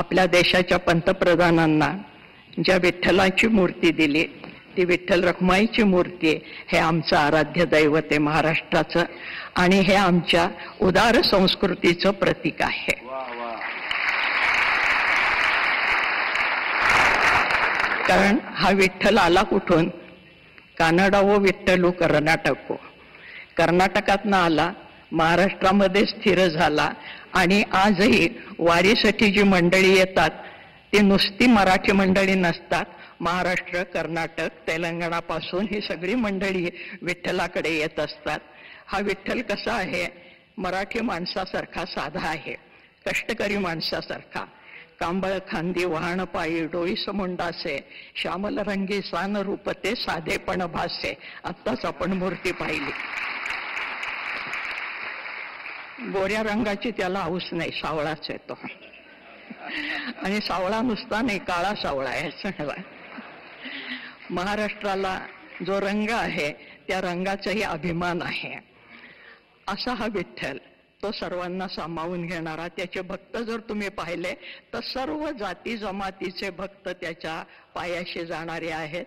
आपल्या देशाच्या पंतप्रधानांना ज्या विठ्ठलाची मूर्ती दिली ती विठ्ठल रखुमाईची मूर्ती आहे. हे आमचं आराध्य दैवत आहे महाराष्ट्राचं आणि हे आमच्या उदार संस्कृतीचं प्रतीक आहे. कारण हा विठ्ठल आला कुठून? कानडावो विठ्ठलू कर्नाटको. कर्नाटकातनं आला, महाराष्ट्रामध्ये स्थिर झाला आणि आजही वारीसाठी जी मंडळी येतात ती नुसती मराठी मंडळी नसतात. महाराष्ट्र, कर्नाटक, तेलंगणापासून ही सगळी मंडळी विठ्ठलाकडे येत असतात. हा विठ्ठल कसा आहे? मराठी माणसासारखा साधा आहे, कष्टकरी माणसासारखा. कांबळ खांदी वाहन पायी डोईस मुंडासे, श्यामल रंगी सान रूपते साधेपण भासे. आत्ताच आपण मूर्ती पाहिली. गोऱ्या रंगाची त्याला हौस नाही, सावळाच येतो. आणि सावळा नुसता नाही, काळा सावळा आहे सगळा. महाराष्ट्राला जो रंग आहे त्या रंगाचाही अभिमान आहे. असा हा विठ्ठल, तो सर्वांना सामावून घेणारा. त्याचे भक्त जर तुम्ही पाहिले तर सर्व जाती जमातीचे भक्त त्याच्या पायाशी जाणारे आहेत.